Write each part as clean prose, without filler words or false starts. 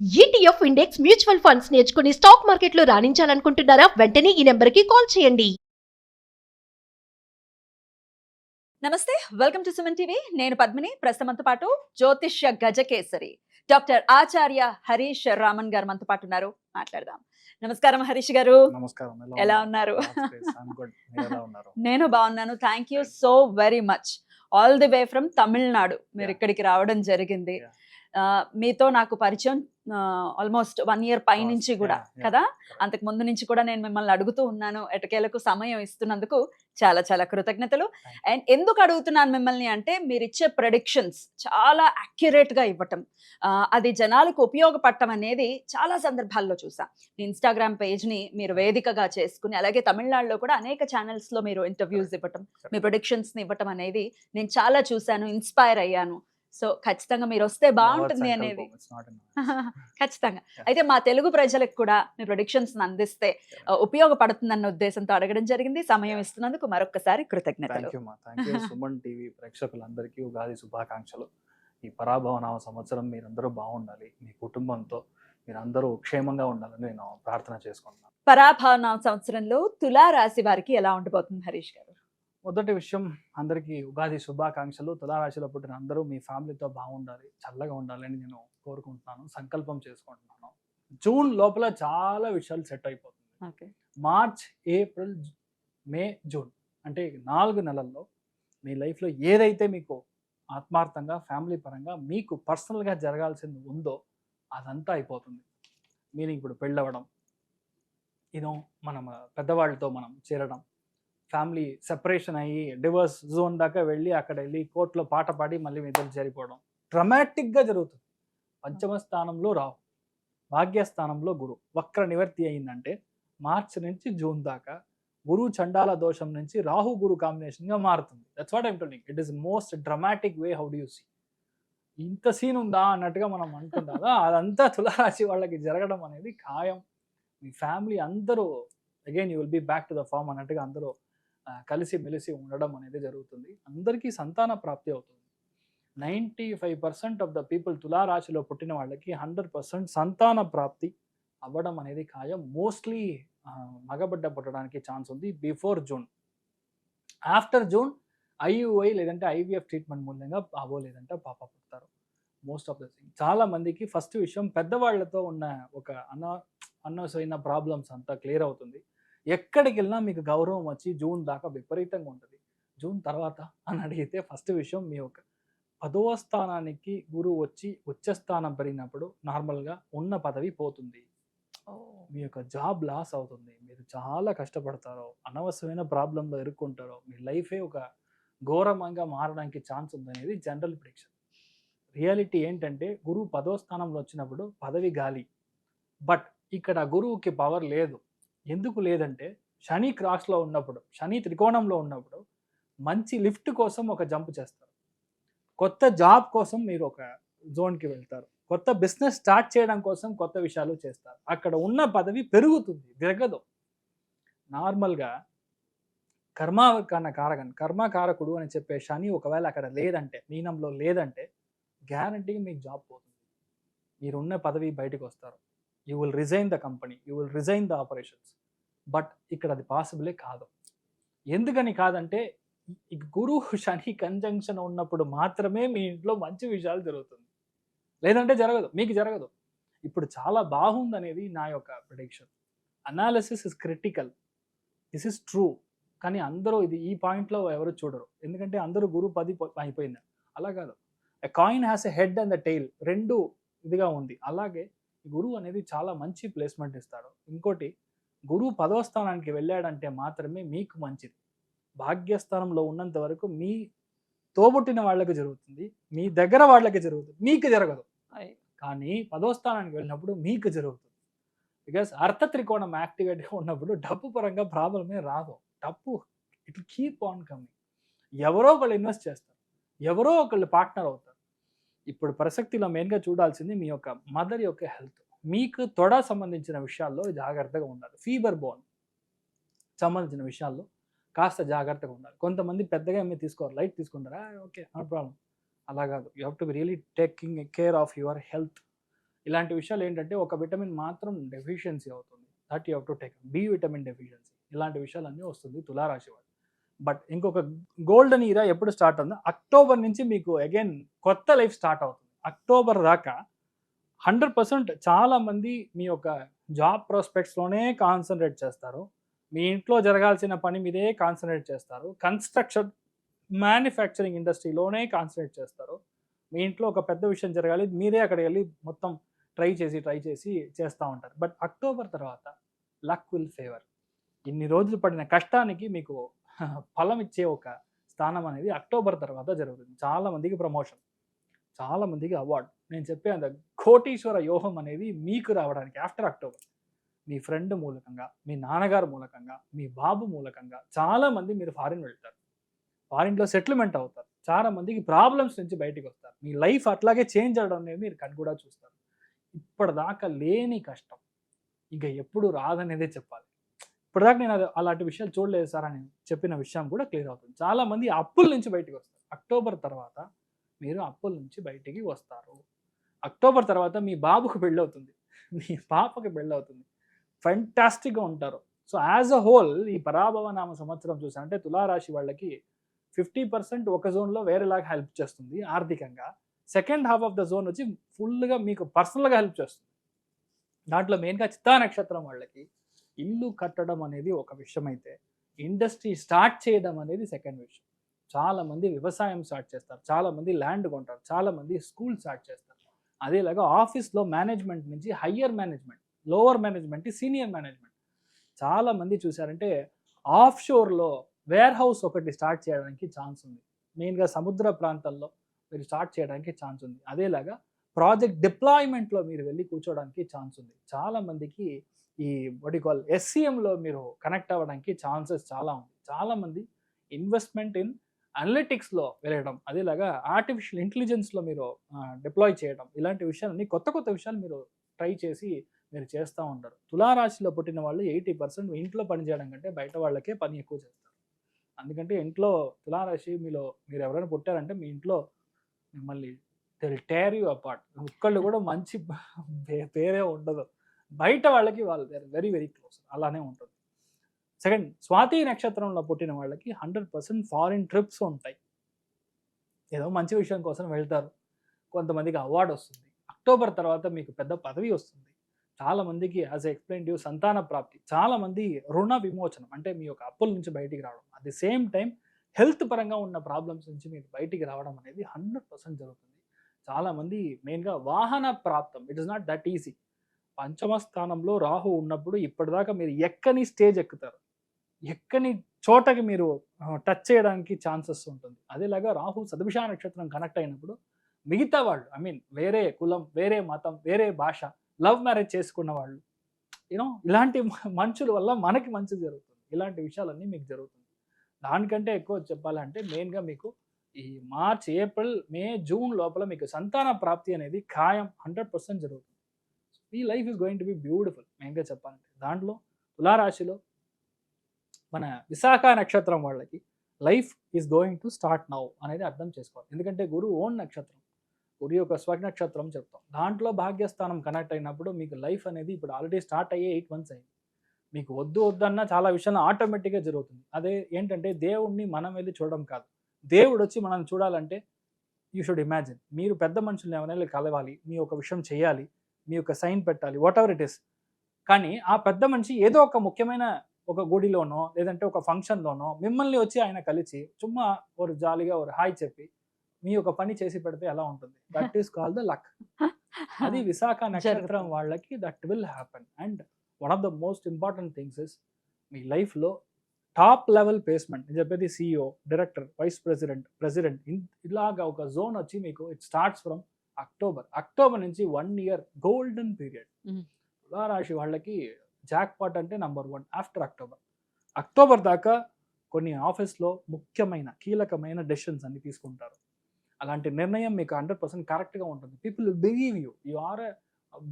ETF index mutual funds నేర్చుకుని stock మార్కెట్లో రాణించాలనుకుంటున్నారా? వెంటనే ఈ నెంబర్కి కాల్ చేయండి. నమస్తే, వెల్కమ్ టు సుమన్ టీవీ. నేను పద్మిని. ప్రస్తుతంతో పాటు జ్యోతిష్య గజకేసరి డాక్టర్ ఆచార్య హరీష్ రామన్ గారు మనతో పాటు ఉన్నారు. మాట్లాడదాం. నమస్కారం హరీష్ గారు. నమస్కారం. ఎలా ఉన్నారు? ఉన్నారు? నేను బాగున్నాను. Thank you so very much. All the way from Tamil Nadu మీరు ఇక్కడికి రావడం జరిగింది. మీతో నాకు పరిచయం ఆల్మోస్ట్ 1 year పై నుంచి కూడా కదా. అంతకు ముందు నుంచి కూడా నేను మిమ్మల్ని అడుగుతూ ఉన్నాను. ఎటకేలకు సమయం ఇస్తున్నందుకు చాలా చాలా కృతజ్ఞతలు. అండ్ ఎందుకు అడుగుతున్నాను మిమ్మల్ని అంటే, మీరు ఇచ్చే ప్రెడిక్షన్స్ చాలా అక్యురేట్ గా ఇవ్వటం, అది జనాలకు ఉపయోగపడటం అనేది చాలా సందర్భాల్లో చూసా. మీ ఇన్స్టాగ్రామ్ పేజ్ ని మీరు వేదికగా చేసుకుని, అలాగే తమిళనాడులో కూడా అనేక ఛానల్స్ లో మీరు ఇంటర్వ్యూస్ ఇవ్వటం, మీ ప్రొడిక్షన్స్ ని ఇవ్వటం అనేది నేను చాలా చూశాను, ఇన్స్పైర్ అయ్యాను. సో ఖచ్చితంగా మీరు వస్తే బాగుంటుంది అనేది ఖచ్చితంగా. అయితే మా తెలుగు ప్రజలకు కూడా మీ ప్రొడిక్షన్స్ అందిస్తే ఉపయోగపడుతుందన్న ఉద్దేశంతో అడగడం జరిగింది. సమయం ఇస్తున్నందుకు మరొకసారి కృతజ్ఞతలు. సుమన్ టీవీ ప్రేక్షకులందరికీ ఉగాది శుభాకాంక్షలు. ఈ పరాభవనామ సంవత్సరం మీరందరూ బాగుండాలి, మీ కుటుంబంతో మీరందరూ క్షేమంగా ఉండాలని నేను ప్రార్థన చేసుకుంటున్నాను. పరాభవనామ సంవత్సరంలో తులా రాశి వారికి ఎలా ఉండబోతుంది హరీష్ గారు? మొదటి విషయం, అందరికీ ఉగాది శుభాకాంక్షలు. తులారాశిలో పుట్టిన అందరూ మీ ఫ్యామిలీతో బాగుండాలి, చల్లగా ఉండాలని నేను కోరుకుంటున్నాను, సంకల్పం చేసుకుంటున్నాను. జూన్ లోపల చాలా విషయాలు సెట్ అయిపోతుంది. మార్చ్, ఏప్రిల్, మే, జూన్ అంటే 4 నెలల్లో మీ లైఫ్లో ఏదైతే మీకు ఆత్మార్థంగా ఫ్యామిలీ పరంగా మీకు పర్సనల్గా జరగాల్సింది ఉందో అదంతా అయిపోతుంది. మీరు ఇప్పుడు పెళ్ళవడం, ఇదో మనం పెద్దవాళ్ళతో మనం చేరడం, ఫ్యామిలీ సెపరేషన్ అయ్యి డివోర్స్ జోన్ దాకా వెళ్ళి అక్కడ వెళ్ళి కోర్టులో పాట పాడి మళ్ళీ మీ ఇద్దరు చేరిపోవడం డ్రమాటిక్గా జరుగుతుంది. పంచమ స్థానంలో రాహు, భాగ్యస్థానంలో గురు వక్ర నివర్తి అయిందంటే మార్చి నుంచి జూన్ దాకా గురు చండాల దోషం నుంచి రాహు గురు కాంబినేషన్గా మారుతుంది. That's what I'm telling. It is most dramatic way. How do you see? ఇంత సీన్ ఉందా అన్నట్టుగా మనం అనుకుంటాం. అదంతా తులారాశి వాళ్ళకి జరగడం అనేది ఖాయం. మీ ఫ్యామిలీ అందరూ again you will be back to the form అన్నట్టుగా అందరూ కలిసి మెలిసి ఉండడం అనేది జరుగుతుంది. అందరికీ సంతాన ప్రాప్తి అవుతుంది. 95% ఆఫ్ ద పీపుల్ తులారాశిలో పుట్టిన వాళ్ళకి 100% సంతాన ప్రాప్తి అవ్వడం అనేది ఖాయం. మోస్ట్లీ మగబిడ్డ పుట్టడానికి ఛాన్స్ ఉంది before June. After June IUI లేదంటే ఐవీఎఫ్ ట్రీట్మెంట్ మూలంగా బాబో లేదంటే పాప పుడతారు. మోస్ట్ ఆఫ్ ద థింగ్ చాలా మందికి ఫస్ట్ విషయం, పెద్దవాళ్లతో ఉన్న ఒక అనవసరమైన ప్రాబ్లమ్స్ అంతా క్లియర్ అవుతుంది. ఎక్కడికి వెళ్ళినా మీకు గౌరవం వచ్చి జూన్ దాకా విపరీతంగా ఉంటుంది. జూన్ తర్వాత అని అడిగితే ఫస్ట్ విషయం, మీ యొక్క 10వ స్థానానికి గురువు వచ్చి ఉచ్చ స్థానం పెరిగినప్పుడు నార్మల్గా ఉన్న పదవి పోతుంది. మీ యొక్క జాబ్ లాస్ అవుతుంది. మీరు చాలా కష్టపడతారో, అనవసరమైన ప్రాబ్లంలో ఇరుక్కుంటారో, మీ లైఫే ఒక ఘోరంగా మారడానికి ఛాన్స్ ఉందనేది జనరల్ ప్రిడిక్షన్. రియాలిటీ ఏంటంటే, గురువు 10వ స్థానంలో వచ్చినప్పుడు పదవి గాలి. బట్ ఇక్కడ గురువుకి పవర్ లేదు. ఎందుకు లేదంటే, శని క్రాస్లో ఉన్నప్పుడు, శని త్రికోణంలో ఉన్నప్పుడు మంచి లిఫ్ట్ కోసం ఒక జంప్ చేస్తారు, కొత్త జాబ్ కోసం మీరు ఒక జోన్కి వెళ్తారు, కొత్త బిజినెస్ స్టార్ట్ చేయడం కోసం కొత్త విషయాలు చేస్తారు. అక్కడ ఉన్న పదవి పెరుగుతుంది, దిగదు. నార్మల్గా కర్మకారకుడు అని చెప్పే శని ఒకవేళ అక్కడ లేదంటే, మీనంలో లేదంటే గ్యారంటీగా మీకు జాబ్ పోతుంది. మీరున్న పదవి బయటకు వస్తారు. You will resign the company, you will resign the operations. But ఇక్కడ అది పాసిబులే కాదు. ఎందుకని కాదంటే, గురువు శని కంజంక్షన్ ఉన్నప్పుడు మాత్రమే మీ ఇంట్లో మంచి విషయాలు జరుగుతుంది, లేదంటే జరగదు, మీకు జరగదు. ఇప్పుడు చాలా బాగుందనేది నా యొక్క prediction. Analysis is critical, this is true. కానీ అందరూ ఇది ఈ పాయింట్లో ఎవరు చూడరు, ఎందుకంటే అందరూ గురువు 10 అయిపోయింది. అలా కాదు. ఎ coin has a head and the tail, రెండు ఇదిగా ఉంది. అలాగే గురువు అనేది చాలా మంచి ప్లేస్మెంట్ ఇస్తాడు. ఇంకోటి, గురువు 10వ స్థానానికి వెళ్ళాడంటే మాత్రమే మీకు మంచిది. భాగ్యస్థానంలో ఉన్నంత వరకు మీ తోబుట్టిన వాళ్ళకి జరుగుతుంది, మీ దగ్గర వాళ్ళకి జరుగుతుంది, మీకు జరగదు. కానీ 10వ స్థానానికి వెళ్ళినప్పుడు మీకు జరుగుతుంది. బికాస్ అర్థ త్రికోణం యాక్టివేట్గా ఉన్నప్పుడు డబ్బు పరంగా ప్రాబ్లమే రాదు. డబ్బు ఇట్ కీప్ ఆన్ కమింగ్. ఎవరో ఒకళ్ళు ఇన్వెస్ట్ చేస్తారు, ఎవరో ఒకళ్ళు పార్ట్నర్ అవుతారు. ఇప్పుడు ప్రసక్తిలో మెయిన్గా చూడాల్సింది మీ యొక్క మదర్ యొక్క హెల్త్. మీకు తొడ సంబంధించిన విషయాల్లో జాగ్రత్తగా ఉండాలి. ఫీవర్ బోన్ సంబంధించిన విషయాల్లో కాస్త జాగ్రత్తగా ఉండాలి. కొంతమంది పెద్దగా ఏమీ తీసుకోరు, లైట్ తీసుకుంటారా, ఓకే నో ప్రాబ్లం. అలా కాదు. You have to be really taking care of your health. ఇలాంటి విషయాలు ఏంటంటే ఒక విటమిన్ మాత్రం డెఫిషియన్సీ అవుతుంది, that you have to take. B vitamin deficiency, ఇలాంటి విషయాలన్నీ వస్తుంది తులారాశి వాళ్ళు. బట్ ఇంకొక గోల్డెన్ ఈరా ఎప్పుడు స్టార్ట్ అవుతుంది, అక్టోబర్ నుంచి మీకు అగైన్ కొత్త లైఫ్ స్టార్ట్ అవుతుంది. అక్టోబర్ దాకా 100% చాలామంది మీ యొక్క జాబ్ ప్రాస్పెక్ట్స్లోనే కాన్సన్ట్రేట్ చేస్తారు, మీ ఇంట్లో జరగాల్సిన పని మీదే కాన్సన్ట్రేట్ చేస్తారు, కన్స్ట్రక్షన్ మ్యానుఫ్యాక్చరింగ్ ఇండస్ట్రీలోనే కాన్సన్ట్రేట్ చేస్తారు. మీ ఇంట్లో ఒక పెద్ద విషయం జరగాలి, మీరే అక్కడికి వెళ్ళి మొత్తం ట్రై చేసి చేస్తూ ఉంటారు. బట్ అక్టోబర్ తర్వాత లక్ విల్ ఫేవర్. ఇన్ని రోజులు పడిన కష్టానికి మీకు ఫలం ఇచ్చే ఒక స్థానం అనేది అక్టోబర్ తర్వాత జరుగుతుంది. చాలామందికి ప్రమోషన్, చాలామందికి అవార్డు. నేను చెప్పే అంత కోటీశ్వర యోగం అనేది మీకు రావడానికి ఆఫ్టర్ అక్టోబర్ మీ ఫ్రెండ్ మూలకంగా, మీ నాన్నగారు మూలకంగా, మీ బాబు మూలకంగా చాలామంది మీరు ఫారిన్ వెళ్తారు, ఫారిన్లో సెటిల్మెంట్ అవుతారు, చాలా మందికి ప్రాబ్లమ్స్ నుంచి బయటికి వస్తారు, మీ లైఫ్ అట్లాగే చేంజ్ అవ్వడం అనేది మీరు కను కూడా చూస్తారు. ఇప్పటిదాకా లేని కష్టం ఇంకా ఎప్పుడు రాదనేదే చెప్పాలి. ఇప్పటిదాకా నేను అలాంటి విషయాలు చూడలేదు సార్ అని చెప్పిన విషయం కూడా క్లియర్ అవుతుంది. చాలామంది అప్పుల నుంచి బయటికి వస్తారు. అక్టోబర్ తర్వాత మీరు అప్పుల నుంచి బయటికి వస్తారు. అక్టోబర్ తర్వాత మీ బాబుకు పెళ్ళవుతుంది, మీ పాపకి పెళ్ళవుతుంది, ఫెంటాస్టిక్గా ఉంటారు. సో యాజ్ అ హోల్ ఈ పరాభవ నామ సంవత్సరం చూసానంటే తులారాశి వాళ్ళకి 50% ఒక జోన్లో వేరేలాగా హెల్ప్ చేస్తుంది ఆర్థికంగా, second half of the zone వచ్చి ఫుల్గా మీకు పర్సనల్గా హెల్ప్ చేస్తుంది. దాంట్లో మెయిన్గా చిత్తా నక్షత్రం వాళ్ళకి ఇల్లు కట్టడం అనేది ఒక విషయం అయితే, ఇండస్ట్రీ స్టార్ట్ చేయడం అనేది సెకండ్ విషయం. చాలామంది వ్యవసాయం స్టార్ట్ చేస్తారు, చాలామంది ల్యాండ్ కొంటారు, చాలామంది స్కూల్ స్టార్ట్ చేస్తారు. అదేలాగా ఆఫీస్లో మేనేజ్మెంట్ నుంచి higher management, lower management, senior management, చాలామంది చూసారంటే ఆఫ్ షోర్లో వేర్ హౌస్ ఒకటి స్టార్ట్ చేయడానికి ఛాన్స్ ఉంది. మెయిన్గా సముద్ర ప్రాంతాల్లో మీరు స్టార్ట్ చేయడానికి ఛాన్స్ ఉంది. అదేలాగా ప్రాజెక్ట్ డిప్లాయ్మెంట్లో మీరు వెళ్ళి కూర్చోవడానికి ఛాన్స్ ఉంది. చాలామందికి ఈ కాల్ ఎస్సీఎంలో మీరు కనెక్ట్ అవ్వడానికి ఛాన్సెస్ చాలా ఉంది. చాలామంది ఇన్వెస్ట్మెంట్ ఇన్ అనలిటిక్స్లో వెళ్ళడం, అదేలాగా ఆర్టిఫిషియల్ ఇంటెలిజెన్స్లో మీరు డిప్లాయ్ చేయడం, ఇలాంటి విషయాలన్నీ కొత్త కొత్త విషయాలు మీరు ట్రై చేసి మీరు చేస్తూ ఉంటారు. తులారాశిలో పుట్టిన వాళ్ళు 80% ఇంట్లో పని చేయడం కంటే బయట వాళ్ళకే పని ఎక్కువ చేస్తారు. అందుకంటే ఇంట్లో తులారాశి మీరు ఎవరైనా పుట్టారంటే మీ ఇంట్లో మిమ్మల్ని టేర్ యూ అపార్ట్, ఒక్కళ్ళు కూడా మంచి పేరే ఉండదు. బయట వాళ్ళకి వాళ్ళు వెరీ వెరీ క్లోజ్, అలానే ఉంటుంది. సెకండ్, స్వాతి నక్షత్రంలో పుట్టిన వాళ్ళకి 100% ఫారిన్ ట్రిప్స్ ఉంటాయి. ఏదో మంచి విషయం కోసం వెళ్తారు, కొంతమందికి అవార్డు వస్తుంది. అక్టోబర్ తర్వాత మీకు పెద్ద పదవి వస్తుంది. చాలామందికి యాజ్ ఎక్స్ప్లెయిన్ టు సంతాన ప్రాప్తి, చాలామంది రుణ విమోచనం అంటే మీ యొక్క అప్పుల నుంచి బయటికి రావడం, at the same time health పరంగా ఉన్న ప్రాబ్లమ్స్ నుంచి మీరు బయటికి రావడం అనేది 100% జరుగుతుంది. చాలామంది మెయిన్గా వాహన ప్రాప్తం, it is not that easy. పంచమ స్థానంలో రాహు ఉన్నప్పుడు ఇప్పటిదాకా మీరు ఎక్కని స్టేజ్ ఎక్కుతారు, ఎక్కని చోటకి మీరు టచ్ చేయడానికి ఛాన్సెస్ ఉంటుంది. అదేలాగా రాహు సదభిష నక్షత్రం కనెక్ట్ అయినప్పుడు మిగతా వాళ్ళు, వేరే కులం, వేరే మతం, వేరే భాష, లవ్ మ్యారేజ్ చేసుకున్న వాళ్ళు, ఇలాంటి మనుషుల వల్ల మనకి మంచి జరుగుతుంది. ఇలాంటి విషయాలన్నీ మీకు జరుగుతుంది. దానికంటే ఎక్కువ చెప్పాలంటే మెయిన్గా మీకు ఈ మార్చ్, ఏప్రిల్, మే, జూన్ లోపల మీకు సంతాన ప్రాప్తి అనేది ఖాయం 100% జరుగుతుంది. ఈ life is going to be beautiful. మెయిన్గా చెప్పాలంటే దాంట్లో తులారాశిలో మన విశాఖ నక్షత్రం వాళ్ళకి life is going to start now అనేది అర్థం చేసుకోవాలి. ఎందుకంటే గురువు ఓన్ నక్షత్రం, గురు యొక్క స్వనక్షత్రం చెప్తాం. దాంట్లో భాగ్యస్థానం కనెక్ట్ అయినప్పుడు మీకు లైఫ్ అనేది ఇప్పుడు ఆల్రెడీ స్టార్ట్ అయ్యే 8 months అయింది. మీకు వద్దన్నా చాలా విషయాలు ఆటోమేటిక్గా జరుగుతుంది. అదే ఏంటంటే దేవుణ్ణి మనం వెళ్ళి చూడడం కాదు, దేవుడు వచ్చి మనం చూడాలంటే యూ షుడ్ ఇమాజిన్ మీరు పెద్ద మనుషుల్ని ఎవరైనా కలవాలి, మీ ఒక విషయం చేయాలి, మీ యొక్క సైన్ పెట్టాలి, వాట్ ఎవర్ ఇట్ ఇస్. కానీ ఆ పెద్ద మనిషి ఏదో ఒక ముఖ్యమైన ఒక గుడిలోనో లేదంటే ఒక ఫంక్షన్లోనో మిమ్మల్ని వచ్చి ఆయన కలిసి చుమ్మా ఒక జాలీగా ఒక హాయ్ చెప్పి మీ యొక్క పని చేసి పెడితే ఎలా ఉంటుంది? That is called the luck. అది విశాఖ నక్షత్రం వాళ్ళకి that will happen. And one of the most important things is మీ లైఫ్లో టాప్ లెవెల్ ప్లేస్మెంట్. నేను చెప్పేది CEO, డైరెక్టర్, వైస్ ప్రెసిడెంట్ ఇలాగా ఒక జోన్ వచ్చి మీకు ఇట్ స్టార్ట్స్ ఫ్రమ్ అక్టోబర్ నుంచి 1 year గోల్డెన్ పీరియడ్. తులారాశి వాళ్ళకి జాక్ పాట్ అంటే నెంబర్ 1 ఆఫ్టర్ అక్టోబర్ దాకా కొన్ని ఆఫీస్లో ముఖ్యమైన కీలకమైన డెసిషన్స్ అన్ని తీసుకుంటారు. అలాంటి నిర్ణయం మీకు 100% కరెక్ట్గా ఉంటుంది. People will believe you are a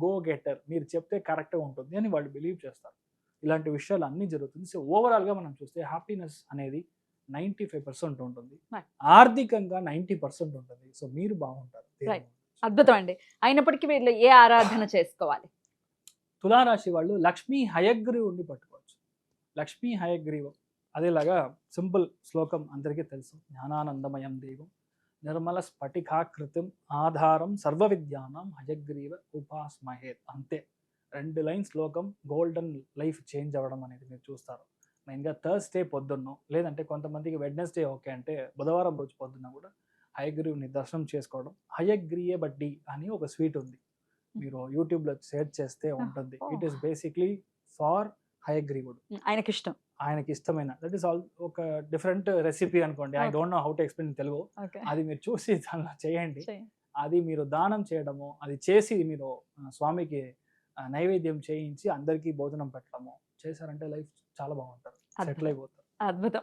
go getter, మీరు చెప్తే కరెక్ట్గా ఉంటుంది అని వాళ్ళు బిలీవ్ చేస్తారు. ఇలాంటి విషయాలు అన్నీ జరుగుతుంది. సో ఓవరాల్గా మనం చూస్తే హ్యాపీనెస్ అనేది 95% ఉంటుంది, ఆర్థికంగా 90% ఉంటుంది. సో మీరు బాగుంటారు. అద్భుతం అండి. అయినప్పటికీ వీళ్ళు ఏ ఆరాధన చేసుకోవాలి? తులారాశి వాళ్ళు లక్ష్మీ హయగ్రీవుడిని పట్టుకోవచ్చు. లక్ష్మీ హయగ్రీవం అదేలాగా సింపుల్ శ్లోకం అందరికీ తెలుసు. జ్ఞానానందమయం దేవం నిర్మల స్ఫటికాకృతిం ఆధారం సర్వ విద్యానం హయగ్రీవ ఉపాస్మహేత్. అంతే, 2 లైన్ శ్లోకం గోల్డెన్ లైఫ్ చేంజ్ అవ్వడం అనేది మీరు చూస్తారు. మెయిన్గా థర్స్డే పొద్దున్న, లేదంటే కొంతమందికి వెడ్నెస్డే ఓకే అంటే బుధవారం రోజు పొద్దున్న కూడా హయగ్రీవుని దర్శనం చేసుకోవడం. హయగ్రీయ బడ్డీ అని ఒక స్వీట్ ఉంది, మీరు యూట్యూబ్లో సెర్చ్ చేస్తే ఉంటుంది. ఇట్ ఈస్ బేసిక్లీ ఫార్ హయగ్రీవుడు, ఆయనకి ఇష్టం. ఆయనకి ఇష్టమైన. దట్ ఈస్ ఆల్ ఒక డిఫరెంట్ రెసిపీ అనుకోండి. I don't know how to explain Telugu. అది మీరు చూసి దానిలో చేయండి. అది మీరు దానం చేయడము, అది చేసి మీరు స్వామికి నైవేద్యం చేయించి అందరికీ భోజనం పెట్టడము చేశారంటే లైఫ్ చాలా బాగుంటుంది, సెటిల్ అయిపోతారు. అద్భుతం.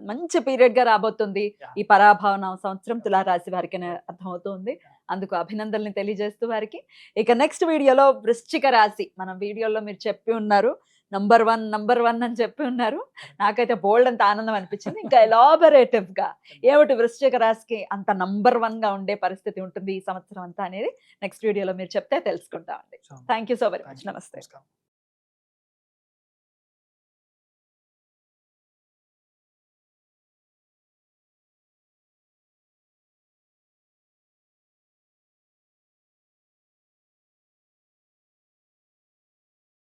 మంచి పీరియడ్ గా రాబోతుంది ఈ పరాభవన సంవత్సరం తులారాశి వారికి అని అర్థమవుతుంది. అందుకు అభినందనలు తెలియజేస్తూ వారికి ఇక నెక్స్ట్ వీడియోలో వృశ్చిక రాశి, మనం వీడియోలో మీరు చెప్పి ఉన్నారు నంబర్ 1 అని చెప్పి ఉన్నారు. నాకైతే బోల్డ్ అంత ఆనందం అనిపించింది. ఇంకా ఎలాబరేటివ్ గా ఏమిటి వృశ్చిక రాశికి అంత నంబర్ 1 గా ఉండే పరిస్థితి ఉంటుంది ఈ సంవత్సరం అంతా అనేది నెక్స్ట్ వీడియోలో మీరు చెప్తే తెలుసుకుంటామండి. Thank you so very much. నమస్తే. నమస్కారం.